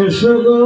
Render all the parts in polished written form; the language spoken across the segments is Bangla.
এসো গো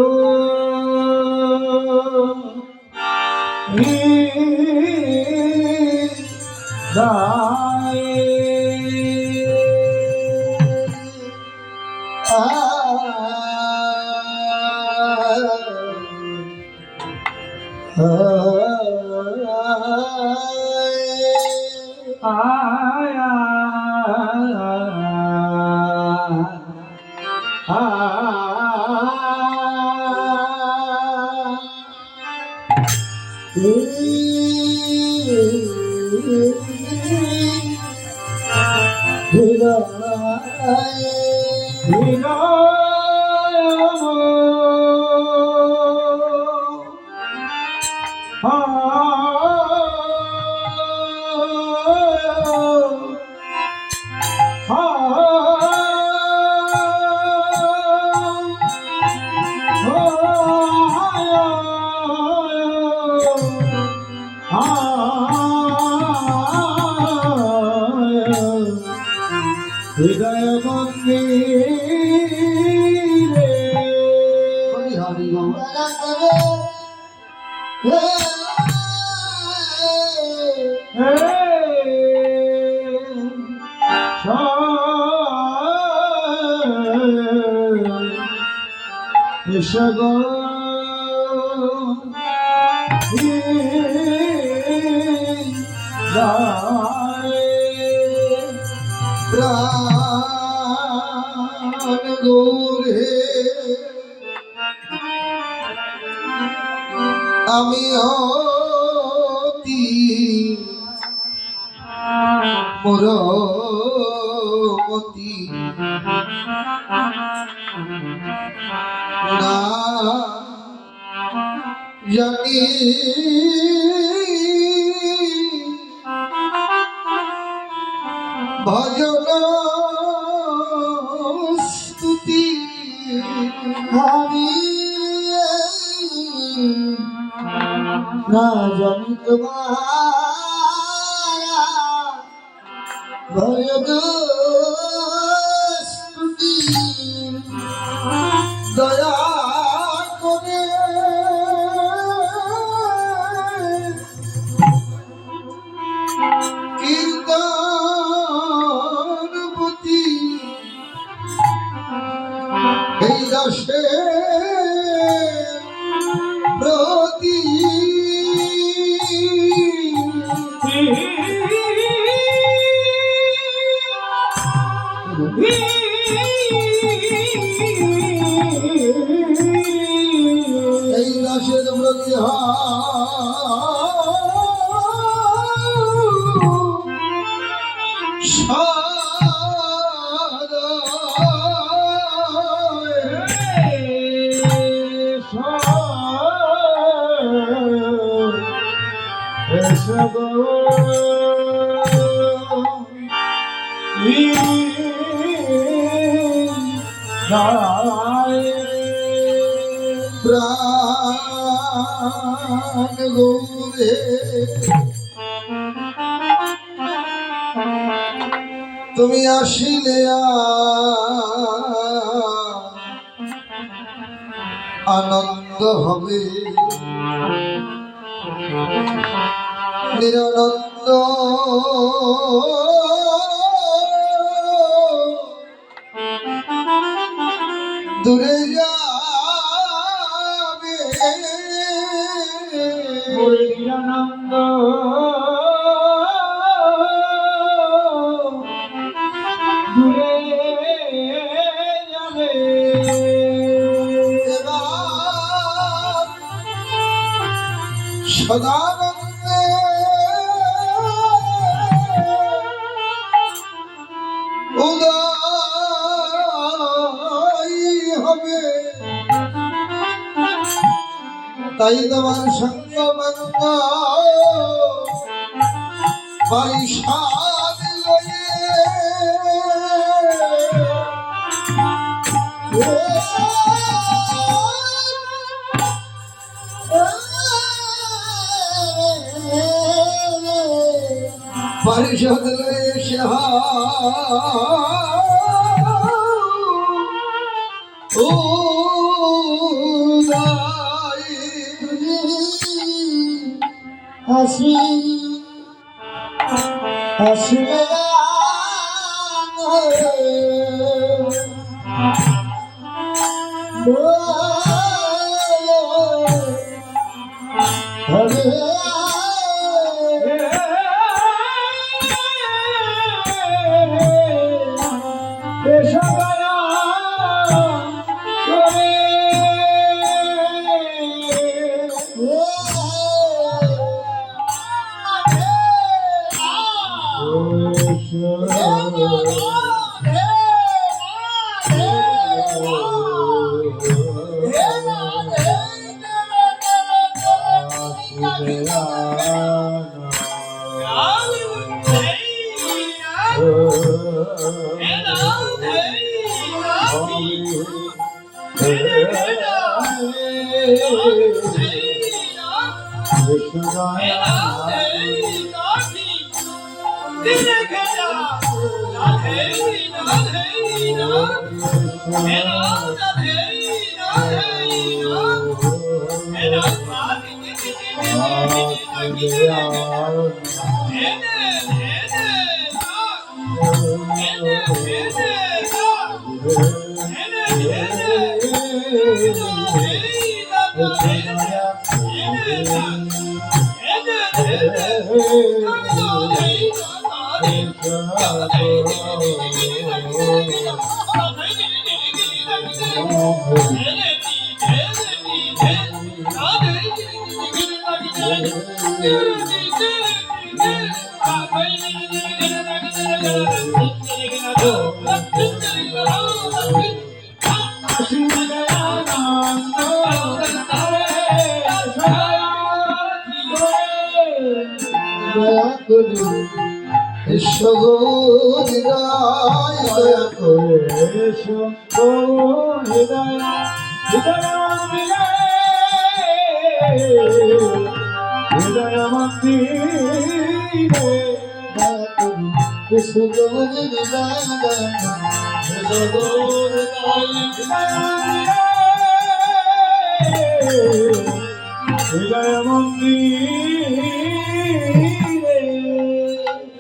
হৃদয় মন্দিরে হরি হরি আমি অতি মোরমতি না জানি ভজন স্তুতি আমি না জানি তোমার ভজন স্তুতি দয়া করে কীর্তনপতি এই দাসে প্রতি এই দাসের প্রতি প্রাণ গৌরে তুমি আসিলে আনন্দ হবে নিরানন্দ দূরে যাবে নিরানন্দ দূরে যাবে সদানন্দে উদয় হবে তাই তোমার সঙ্গ বন্ধ পরিষদ লয়ে পারিষদ এসে ও হাসি হাসিলে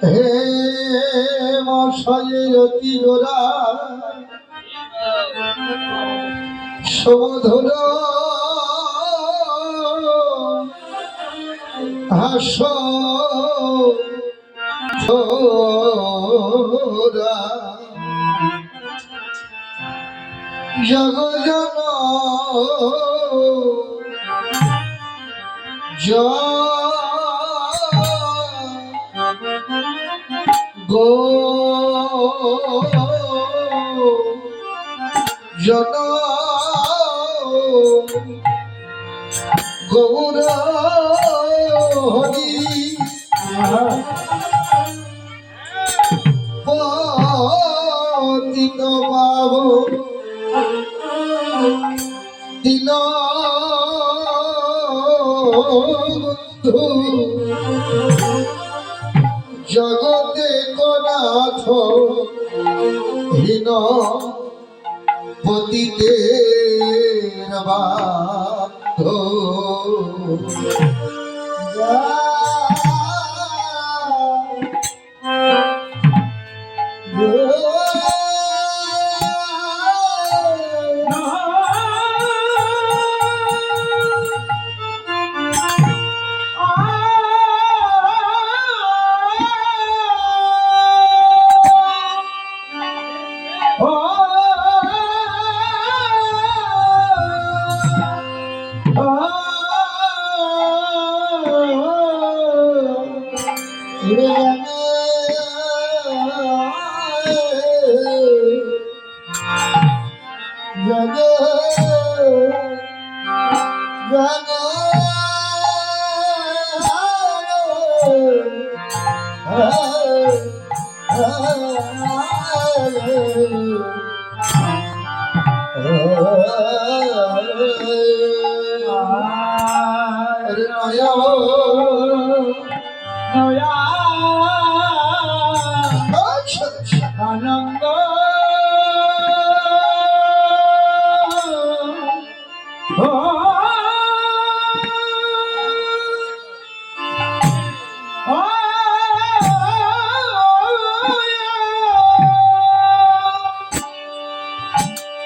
হে মশাইরতি গোরা সমধুর হাস জগজন গো জন গৌর হরি পতিত পাব দিন বন্ধু জগতে কনাথ হীন পতিতের বাধ্য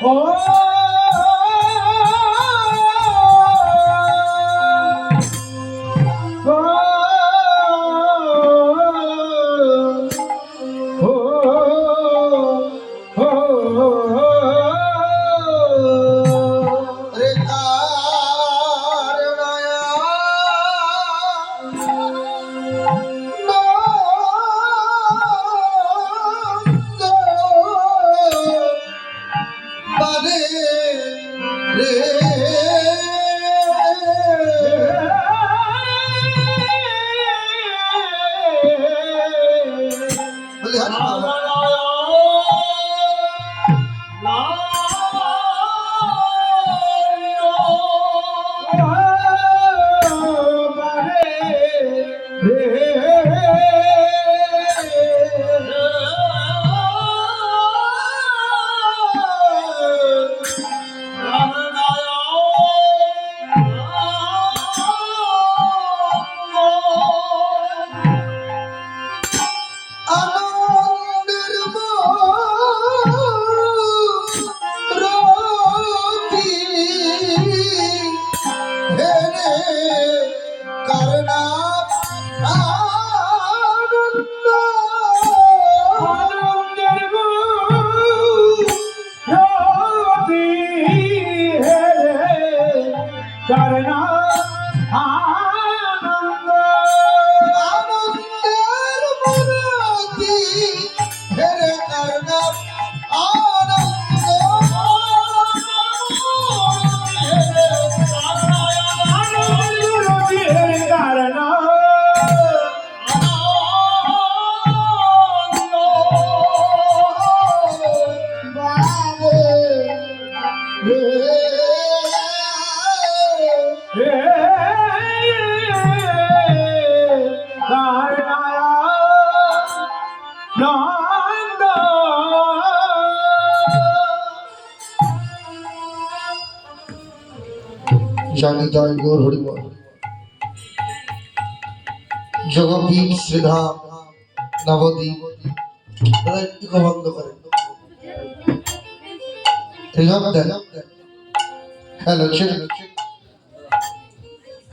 ও রে কারণায়া পারে রে বলি হাত পা। আনন্দের রতি হেরে করুণা আনন্দ করনা আনন্দ আনন্দের মূরতি হেরে করুণা আনন্দ জানি জয় গৌর হরিবল জগবীর শ্রীধাম নবদ্বীপ দাদা একটু বন্ধ করেন হ্যালো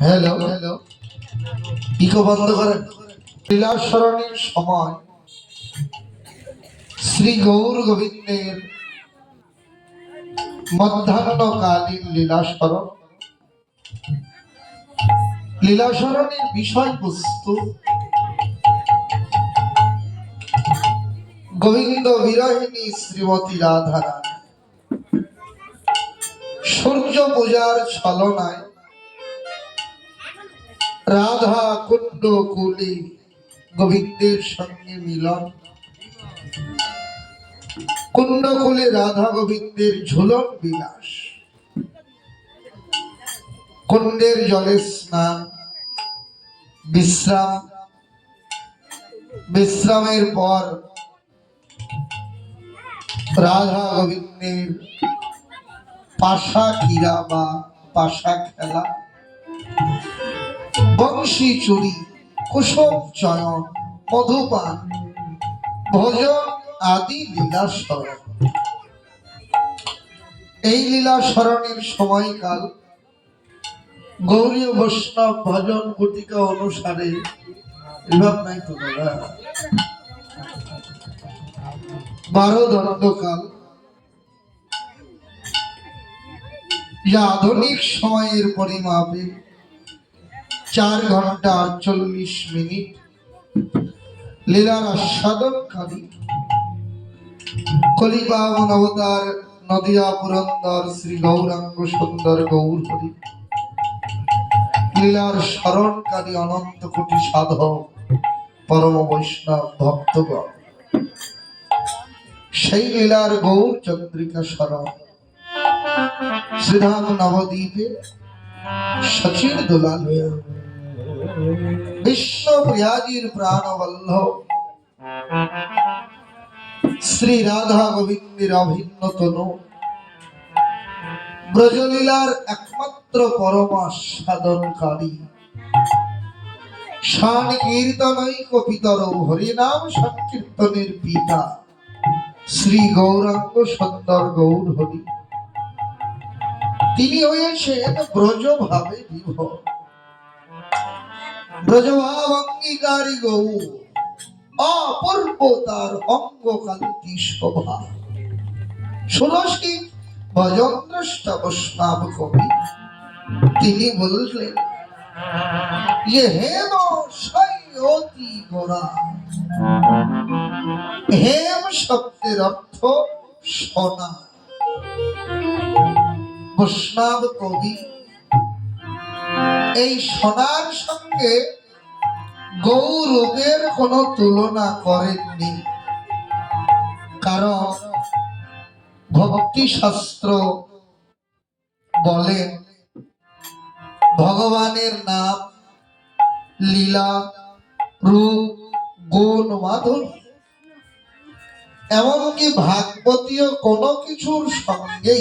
হ্যালো হ্যালো ইকো বন্ধ করেন লীলা স্মরণের সময় শ্রী গৌর গোবিন্দের মধ্যাহ্নকালীন লীলা স্মরণ লীলা স্মরণের বিষয়বস্তু গোবিন্দ বিরহিণী শ্রীমতী রাধা রানী সূর্য পূজার ছলনায় রাধা কুণ্ড কুলে গোবিন্দের সঙ্গে মিলন কুণ্ডকুলে রাধা গোবিন্দের ঝুলন বিলাস কুণ্ডের জলে স্নান বিশ্রাম বিশ্রামের পর রাধা গোবিন্দের পাশা ক্রীড়া বা পাশা খেলা বংশী চুরি কুসুম চয়ন মধুপান ভোজন আদি লীলা স্মরণ এই লীলা স্মরণের সময়কাল গৌরীয় বৈষ্ণব ভজন গুটিকা অনুসারে বিভাগ নাই তো দাদা 12 দণ্ডকাল যা আধুনিক সময়ের পরিমাপে 4 ঘন্টা 48 মিনিট লীলার আস্বাদনকারী কলিপাবন অবতার নদিয়া পুরন্দর শ্রী গৌরাঙ্গ সুন্দর গৌর হরি লীলার স্মরণকারী অনন্ত কোটি সাধক পরম বৈষ্ণব ভক্তগণ সেই লীলার গৌর চন্দ্রিকা স্মরণ শ্রীধাম নবদ্বীপে সচির দোলাল বিশ্ব প্রিয়াজির প্রাণবল্লভ শ্রী রাধা গোবিন্দের অভিন্ন তনু ব্রজলীলার একমাত্র পরমাস্বাদনকারী শান কীর্তনৈক পিতর হরিনাম সংকীর্তনের পিতা শ্রী গৌরাঙ্গ সুন্দর গৌর হরি তিনি হয়েছেন ব্রজভাবে বিভোর, ব্রজভাব অঙ্গীকারী গৌর, অপূর্ব তার অঙ্গকান্তি শোভা। ষোড়শী ভজন দ্রষ্টা বৈষ্ণব কবি তিনি বললেন যে হেম অতি গোরা। হেম শব্দের অর্থ সোনা। বৈষ্ণব কবি এই সোনার সঙ্গে গৌরবের কোনো তুলনা করেননি, কারণ ভক্তি শাস্ত্র বলেন ভগবানের নাম, লীলা, রূপ, গুণ, মাধুর্য, এমনকি ভাগবতীয় কোনো কিছুর সঙ্গে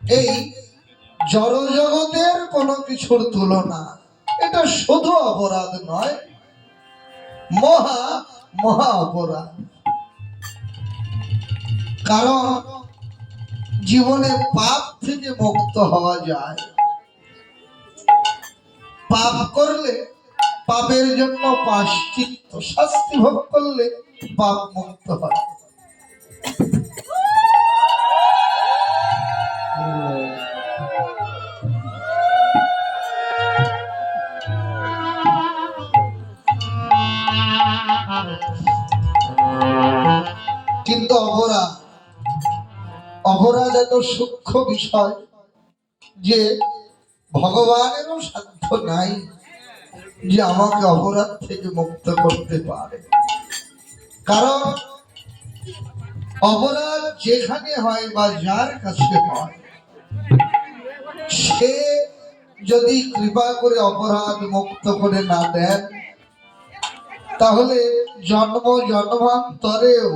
এই জড়জগতের কোনো কিছুর তুলনা, এটা শুধু অপরাধ নয়, মহা মহা অপরাধ। কারণ জীবনে পাপ থেকে মুক্ত হওয়া যায়। পাপ করলে পাপের জন্য প্রায়শ্চিত্ত, শাস্তি ভোগ করলে পাপ মুক্ত হয়। কিন্তু অপরাধ এত সূক্ষ্ম বিষয় যে ভগবানেরও সাধ্য নাই যে আমাকে অপরাধ থেকে মুক্ত করতে পারে। কারণ অপরাধ যেখানে হয় বা যার কাছে হয়, সে যদি কৃপা করে অপরাধ মুক্ত করে না দেন, তাহলে জন্ম জন্মান্তরেও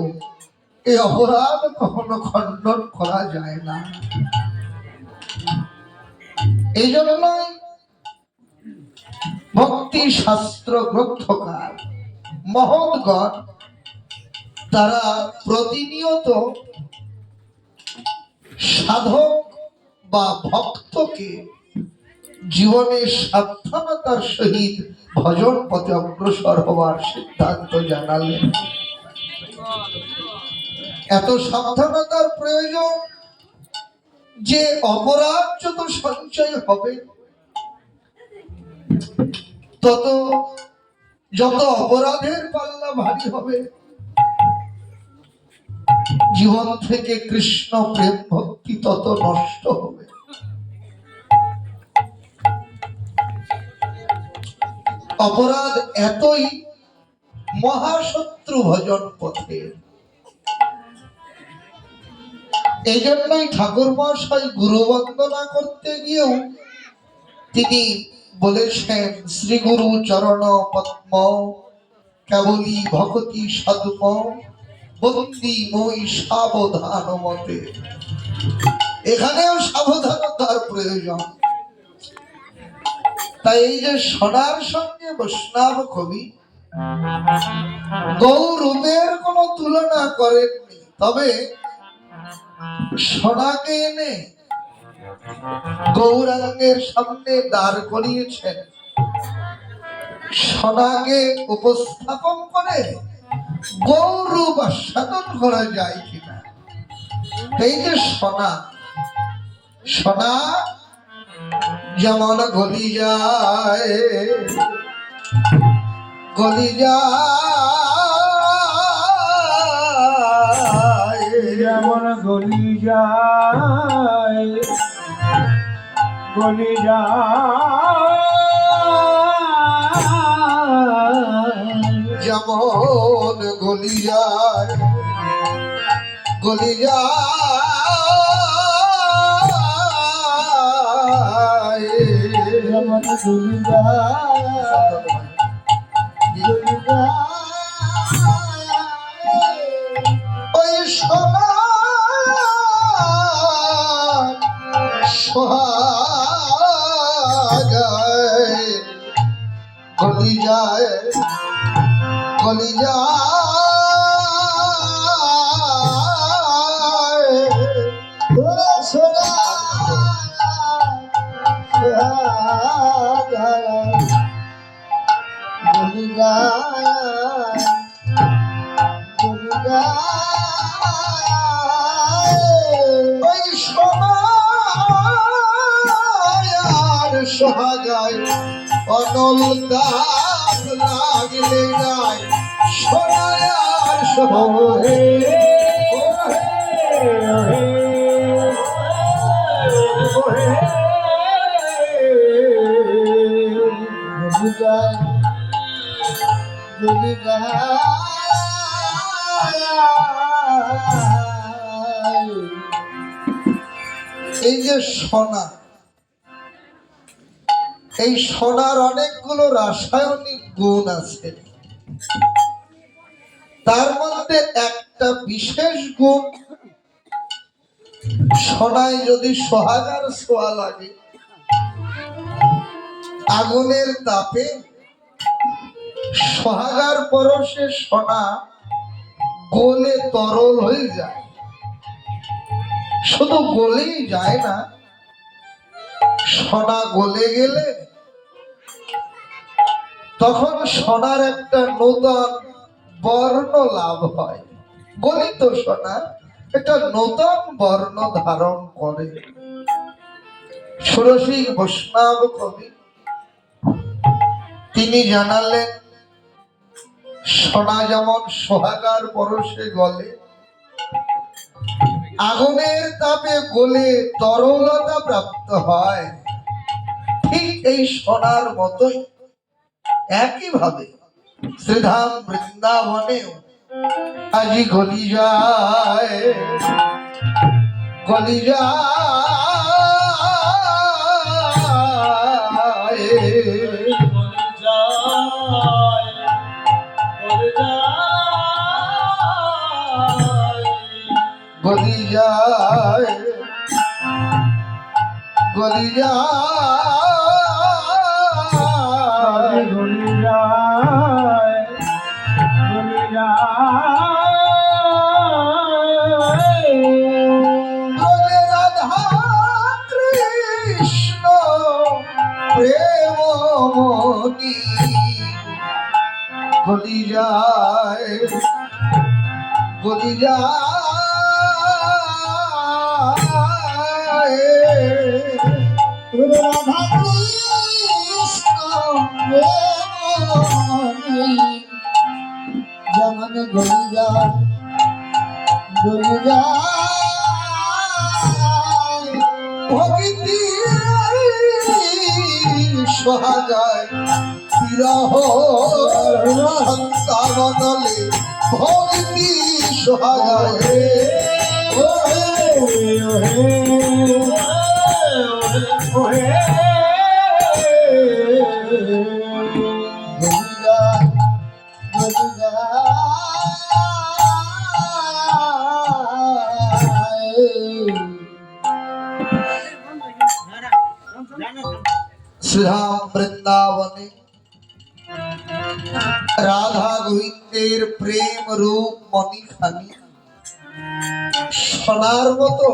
এই অপরাধ কখনো খণ্ডন করা যায় না। এই জন্যই ভক্তি শাস্ত্র গ্রন্থকার মহৎগণ তারা প্রতিনিয়ত সাধক বা ভক্তকে জীবনের সাবধানতার সহিত ভজন পথে অগ্রসর হওয়ার সিদ্ধান্ত জানালেন। এত সাবধানতার প্রয়োজন যে অপরাধ যত সঞ্চয় হবে, তত যত অপরাধের পাল্লা ভারী হবে, জীবন থেকে কৃষ্ণ প্রেম ভক্তি তত নষ্ট হবে। অপরাধ এতই মহাশত্রু ভজন পথে। এই জন্যই ঠাকুর মহাশয় গুরু বন্দনা করতে গিয়েও তিনি বলেছেন শ্রী গুরু চরণ পদ্ম কেবলি ভক্তি সাধুম বন্দি মই সাবধান মতে। এখানেও সাবধানতার প্রয়োজন। তাই এই যে সোনার সঙ্গে বৈষ্ণব কবি গৌরবের কোনো তুলনা করেননি, তবে সোনাকে এনে গৌরাঙ্গের সামনে দাঁড় করিয়েছেন। সোনাকে উপস্থাপন করে গৌরব আস্বাদন করা যায় কিনা। এই যে সোনা, সোনা যেমন গলি যায়, গলি যায়, যেমন গলি যায়, গলি যায়, যেমন গলি যায়, গলি যায়, যেমন গলি যায়, গলি যায়। ওই সোনা সোহাগায় গলি যায়, গলি যায়, সোনা ওই সোনার সোহাগায় অনল দাগ লাগলে নাই সোনার সোহাগায় এই যে সোনা, এই সোনার অনেকগুলো রাসায়নিক গুণ আছে, তার মধ্যে একটা বিশেষ গুণ, সোনায় যদি সোহাগার ছোঁয়া লাগে আগুনের তাপে সোহাগার পরশে সোনা গলে তরল হয়ে যায়। শুধু গলেই যায় না, সোনা গলে গেলে তখন সোনার একটা নূতন বর্ণ লাভ হয়। গলিত সোনা একটা নূতন বর্ণ ধারণ করে। ষোড়শী বৈষ্ণব কবি তিনি জানালেন, সোনা যেমন সোহাগার পরশে গলে, আগুনের তাপে গলে তরলতা প্রাপ্ত হয়, ঠিক এই সোনার মতোই একইভাবে শ্রীধাম বৃন্দাবনেও আজি গলি যায়, গলি যায়, গলি যায়, গলি যায়, বলে রাধা কৃষ্ণ প্রেমমণি গলি যায়, গলি যায়, রাধা কৃষ্ণ প্রেমমণি যেমন গলি যায়, গলি যায়, ভক্তি সোহাগায় বিরহ সন্তানলে ভক্তি সোহাগায় শ্রীধাম বৃন্দাবনে রাধা গোবিন্দের প্রেম রূপ মণিখানি সোনার মতো।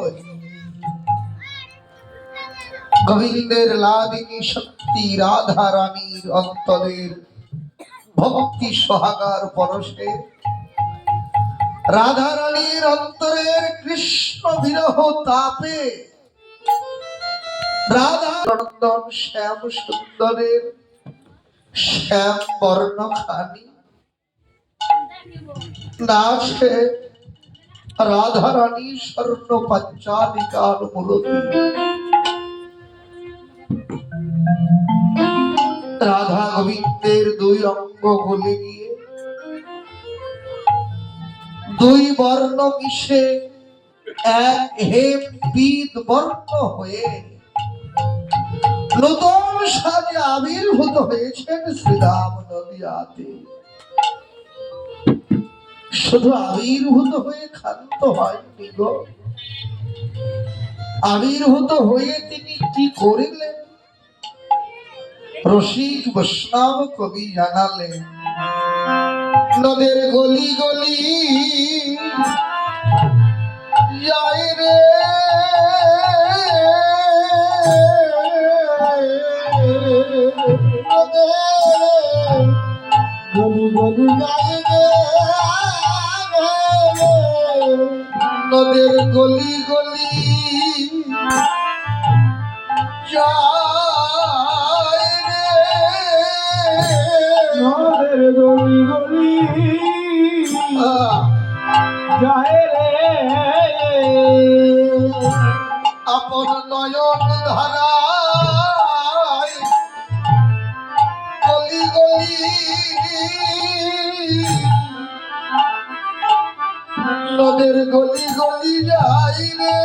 গোবিন্দের লাদিনী শক্তি রাধা রানীর অন্তরের ভক্তি সোহাগার পরশে রাধা রানীর অন্তরের কৃষ্ণ বিরহ তাপে রাধা নন্দন শ্যাম সুন্দরের শ্যাম বর্ণখানি নাচে রাধা রানী স্বর্ণ পাঞ্চালিকার মূরতি। রাধা গোবিন্দের দুই অঙ্গ গলে গিয়ে দুই বর্ণ মিশে এক হেম বিদ বর্ণ হয়ে নতুন সাজে আবির্ভূত হয়েছেন শ্রীরাম নদিয়াতে। শুধু আবির্ভূত হয়ে ক্ষান্ত হয়নি গো, আবির্ভূত হয়ে তিনি কি করিলেন? রসিক বৈষ্ণব কবি জানালেন, নদের গলি গলি যায় রে গলি গলি যায় রে নদের গলি গলি যায় রে, নদের গলি গলি যায় রে, আপন নয়ন ধারায় গলি গলি নদের গলি গলি যাই রে,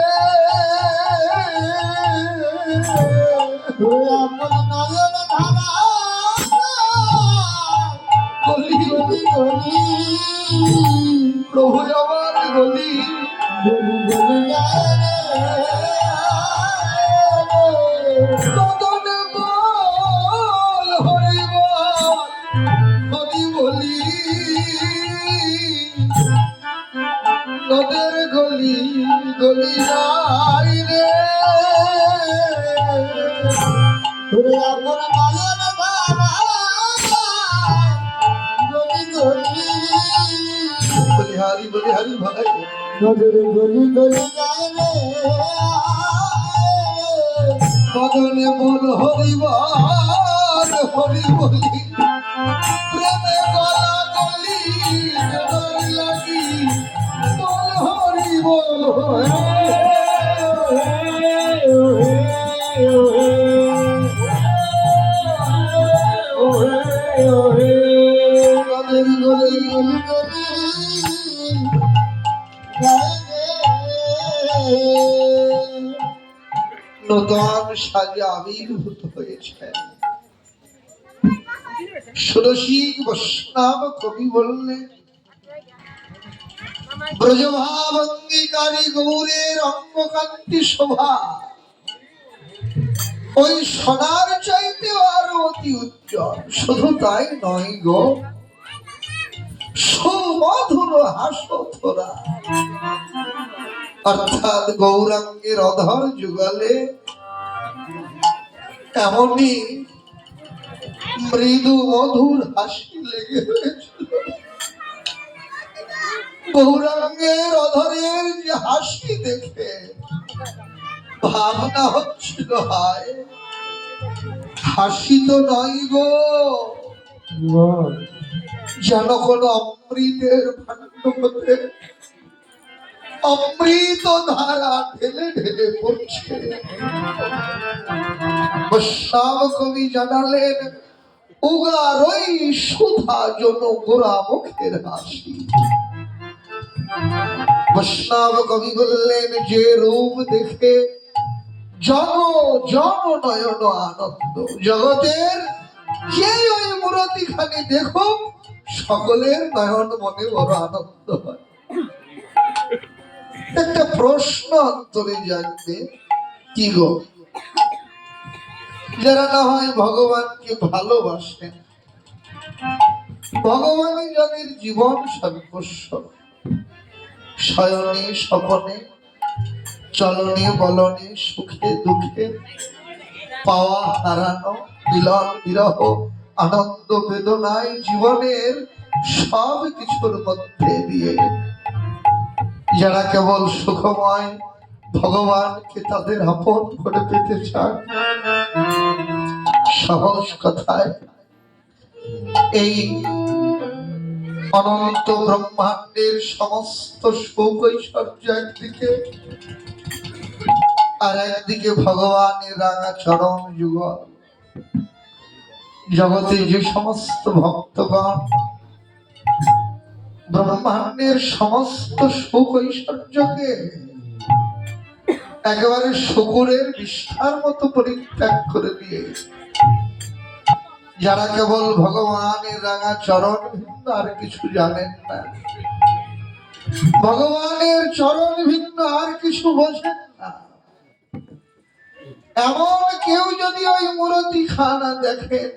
আপন নয়ন ধারা গলি গলি গলি প্রভু আমার গলি গলি গলি যায় রে, নদন বল হরি বল হরি বলি, নদের গলি গলি যাই রে, আপন নয়ন ধারা গলি গলি বলি হারি ভাই নদের গলি গলি যায় রে, বদনে বল হরি বল হরি বলি, প্রেমে গলা গলি জোর লাগি বল হরি বল নদের গলি গলি গলি যায় রে, নতুন সাজে আবির্ভূত হয়েছে সুরসিক বৈষ্ণব কবি বললেন, ব্রজভাব অঙ্গীকারী গৌরের অঙ্গকান্তি শোভা ওই সোনার চাইতে আরো অতি উজ্জ্বল। শুধু তাই নয় গো, সুমধুর হাসথোরা, অর্থাৎ গৌরাঙ্গের অধর যুগলে এমনই মৃদু মধুর হাসি লেগে হয়েছিল। গৌরাঙ্গের অধরের যে হাসি দেখে ভাবনা হচ্ছিল, হায় হাসি তো নয় গো, যেন কোন অমৃতের ভাণ্ড হতে অমৃত ধারা ঢেলে ঢেলে পড়ছে। বৈষ্ণব কবি জানালেন, উগারই সুধা জন গোরা মুখের হাসি। বৈষ্ণব কবি বললেন, যে রূপ দেখে জন জন নয়ন আনন্দ, জগতের যে ওই মূরতি খানি দেখুক সকলের নয়ন মনে বড় আনন্দ হয়। একটা প্রশ্ন অন্তরে জানবে, কি গো, যারা না হয় ভগবানকে ভালোবাসেন, ভগবানই যাদের জীবন সর্বস্ব, শয়নে স্বপনে চলনে বলনে সুখে দুঃখে পাওয়া হারানো মিলন বিরহ আনন্দ বেদনায় জীবনের সব কিছুর মধ্যে দিয়ে যারা কেবল সুখময় ভগবানকে তাদের আপন করে পেতে চান, সহজ কথায় এই অনন্ত ব্রহ্মাণ্ডের সমস্ত সুখ ঐশ্বর্য একদিকে, আর একদিকে ভগবানের রাঙা চরণ যুগল, জগতে যে সমস্ত ভক্তগণ ব্রহ্মাণ্ডের সমস্ত সুখ ঐশ্বর্যকে একেবারে শুকুরের বিষ্ঠার মতো পরিত্যাগ করে দিয়ে যারা কেবল ভগবানের রাঙা চরণ ভিন্ন আর কিছু জানেন না, ভগবানের চরণ ভিন্ন আর কিছু বোঝেন না, এমন কেউ যদি ওই মূরতি খানা দেখেন,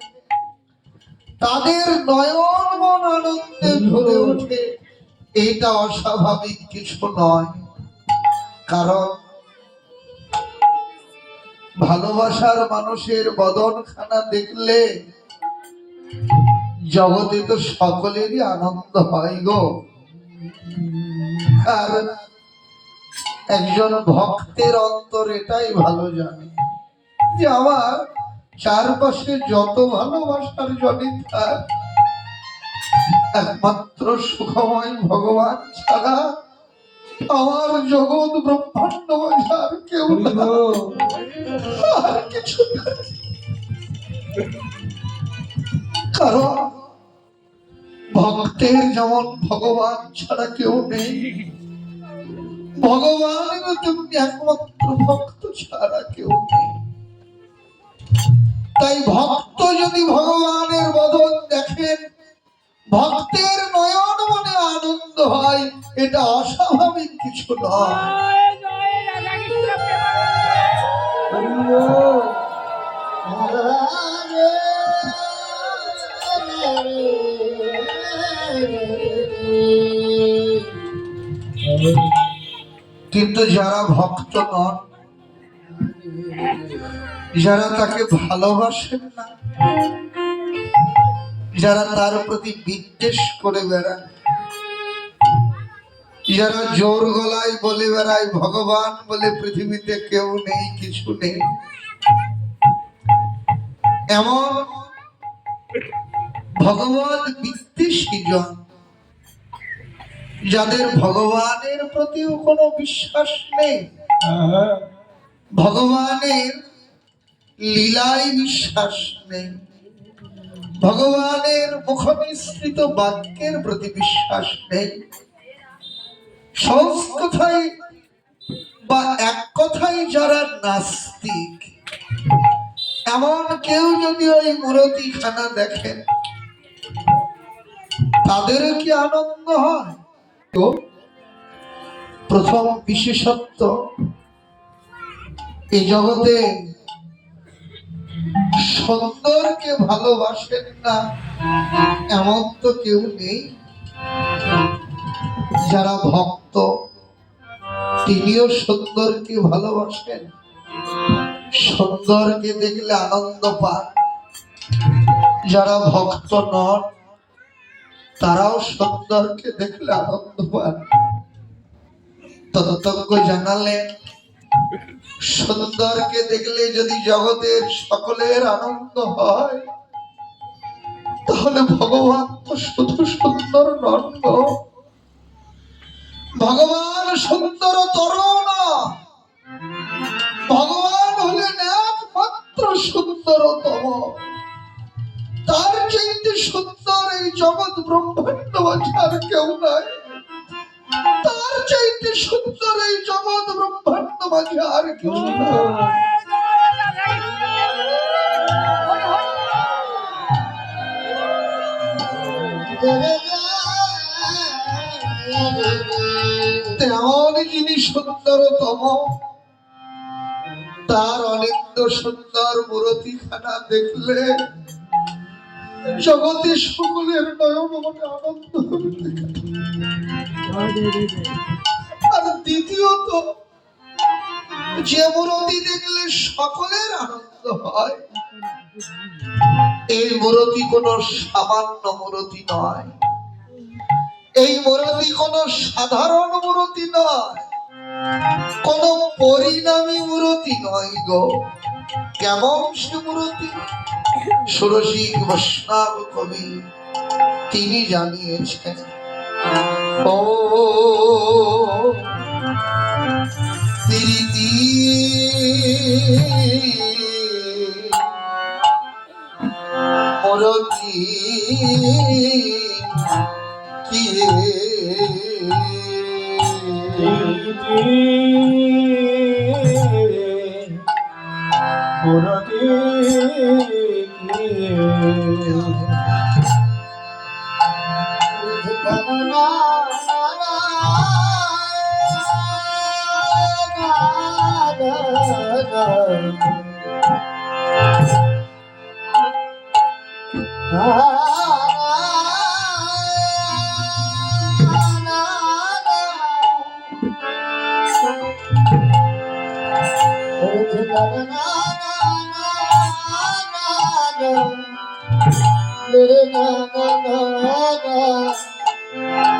তাদের নয়ন মন আনন্দে ভরে ওঠে। এইটা অস্বাভাবিক কিছু নয়, কারণ ভালোবাসার মানুষের বদনখানা দেখলে জগতে তো সকলেরই আনন্দ হয় গো। আর একজন ভক্তের অন্তর এটাই ভালো জানে যে আমার চারপাশে যত ভালোবাসার জনই থাক, একমাত্র সুখময় ভগবান ছাড়া আমার জগৎ ব্রহ্মাণ্ড মাঝে আর কেউ না, আর কিছু না। কারণ ভক্তের যেমন ভগবান ছাড়া কেউ নেই, ভগবানের তেমনি একমাত্র ভক্ত ছাড়া কেউ নেই। তাই ভক্ত যদি ভগবানের বদন দেখেন, ভক্তের নয়ন মনে আনন্দ হয়, এটা অস্বাভাবিক কিছু নয়। কিন্তু যারা ভক্ত নন, যারা তাকে ভালোবাসেন না, যারা তার প্রতি বিদ্বেষ করে বেড়ান, যারা জোর গলায় বলে বেড়ায় ভগবান বলে পৃথিবীতে কেউ নেই, কিছু নেই, এমন ভগবান বিদ্বেষী জন, যাদের ভগবানের প্রতিও কোনো বিশ্বাস নেই, ভগবানের লীলায় বিশ্বাস নেই, ভগবানের মুখনিসৃত বাক্যের প্রতি বিশ্বাস নেই, সহজ কথায় বা এক কথায় যারা নাস্তিক, এমন কেউ যদি ওই মূর্তিখানা দেখেন, তাদেরও কি আনন্দ হয়? তো প্রথম বিশেষত্ব, এই জগতে সুন্দরকে ভালোবাসেন না এমন তো কেউ নেই। যারা ভক্ত তিনিও সুন্দরকে ভালোবাসেন, সুন্দরকে দেখলে আনন্দ পান। যারা ভক্ত নন তারাও সুন্দরকে দেখলে আনন্দ পান। ততজ্ঞ জানালেন, সুন্দরকে দেখলে যদি জগতের সকলের আনন্দ হয়, তাহলে ভগবান তো শুধু সুন্দর নন গো, ভগবান সুন্দর তর না, ভগবান হলেন একমাত্র সুন্দরতম। তার চাইতে সুন্দর এই জগৎ ব্রহ্মাণ্ড মাঝে আর কেউ নাই, তার চাইতে সুন্দর এই জগৎ ব্রহ্মাণ্ড মাঝে আর কেউ নাই। তেমন যিনি সুন্দরতম, তার অনিত্য সুন্দর মূর্তিখানা দেখলে জগতের সকলের নয়ন মনে আনন্দ হবে। আর দ্বিতীয়ত, যে মূর্তি দেখলে সকলের আনন্দ হয়, এই মূর্তি কোন সামান্য মূর্তি নয়, এই মূর্তি কোন সাধারণ মূর্তি নয়, কোন পরিণামী মূর্তি নয় গো। কেমন সে মূর্তি? ষোড়শী বৈষ্ণব কবি তিনি জানিয়েছেন, ও প্রীতি মূর্তি কি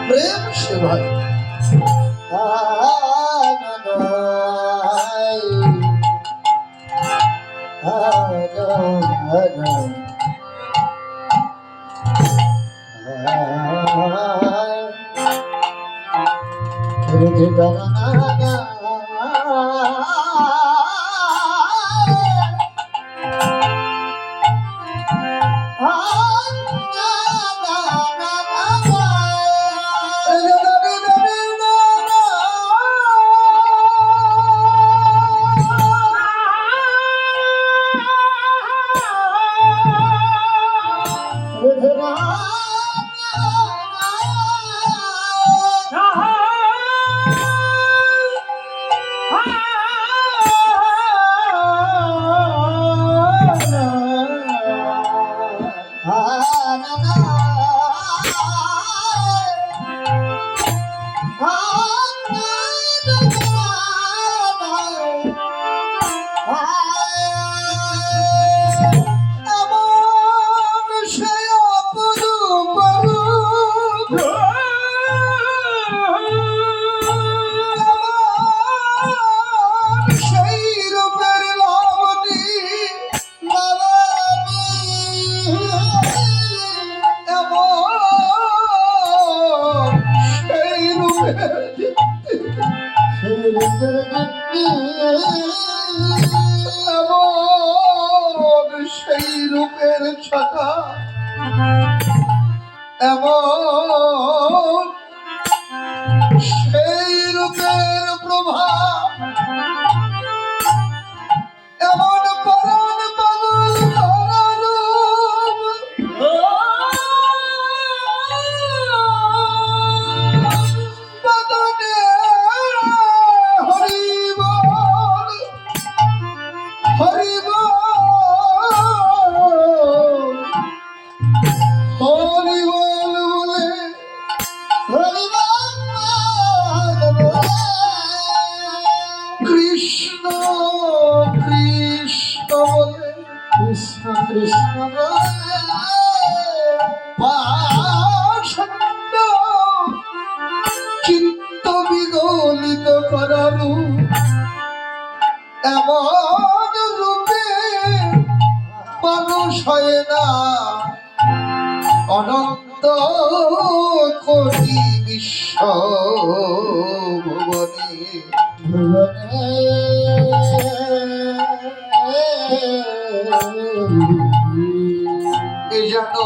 প্রেম সেবায় রেধে দানা না সেই রূপের ছটা এমন সেই রূপের প্রভা এমন পরাণ পাগল করা রূপ বদনে হরিবল হরিবল হরিবল বলে কৃষ্ণ কৃষ্ণ বলে কৃষ্ণ কৃষ্ণ পাষণ্ড চিত্ত বিগলিত করারু এমন রূপে মানুষ হয় না অনন্ত কোটি বিশ্ব ভুবনে এই যেন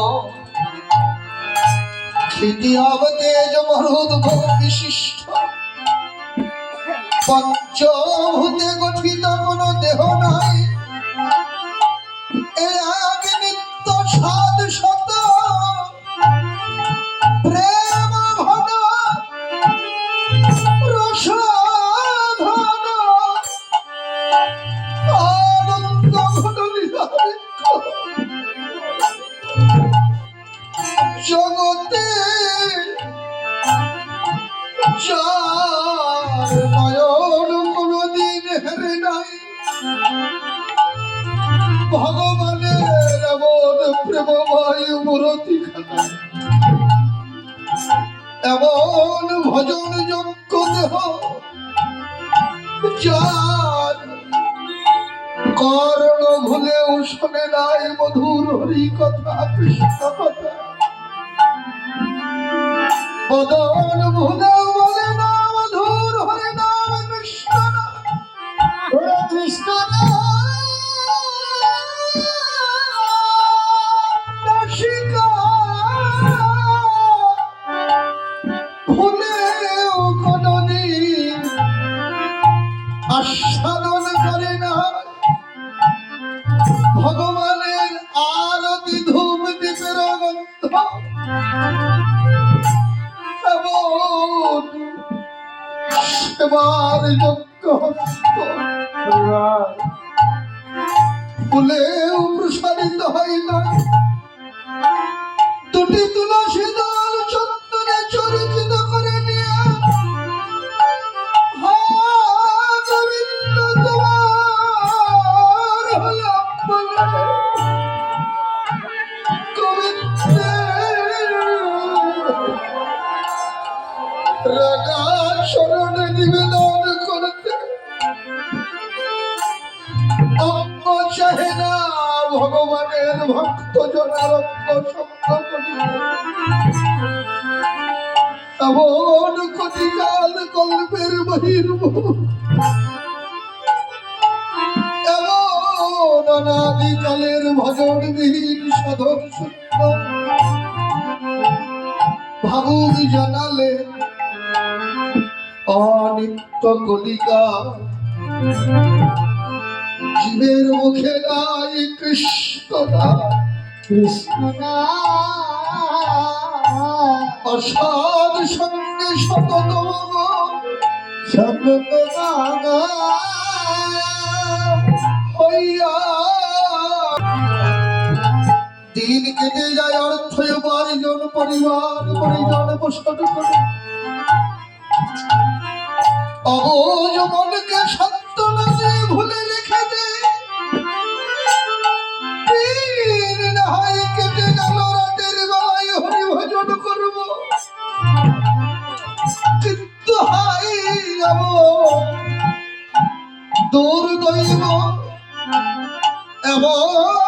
খ্যাতি অবতেজ মরুদ বিশিষ্ট পঞ্চভূতে গঠিত কোন দেহ নাই এর আগে নিত্য সাধ শত প্রেম ঘন রস ঘন আনন্দ ঘন জগতে যার নয়ন কোনদিন হেরে নাই ভগবানের এমন প্রেমময় মূরতি খানা এমন ভজন যোগ্য দেহ যার কর্ণ ভুলেও শোনে নাই মধুর হরি কথা কৃষ্ণ কথা বদন ভুলেও বলে না মধুর হরি নাম কৃষ্ণ কৃষ্ণ নাসিকা ভুলেও কোনদিন আস্বাদন করে না ভগবানের আরতি ধূপ দীপের গন্ধ এমন সেবার যোগ্য হস্ত ফুলেও প্রসারিত হয় না দুটি তুলসী দল চন্দনে চরিচিত করে নিয়ে গোবিন্দ তোমার হলাম বলে গোবিন্দের রাগা শরণে নিবেদন করতে অঙ্গ চাহে না ভগবানের ভক্ত জনার অঙ্গ সঙ্গ করিতে এমন কতিকাল কল্প বহির্মুখ এমন অনাদিকালের ভজনবিহীন সাধন শূন্য ভাবুক জানালে অনিত্য কলিকা জীবের মুখে নাই কৃষ্ণ নাম কৃষ্ণ নাম অসাধ সঙ্গে সতত সতত হইয়া দিন কেটে যায় অর্থ উপার্জন পরিবার পরিজন পোষণ করে অবুঝ মনকে সান্ত্বনা দিয়ে ভুলে রেখে দে দিন না হয় কেটে গেল রাতের বেলায় হরি ভজন করবো কিন্তু হাই যাব দূর দৈব এমন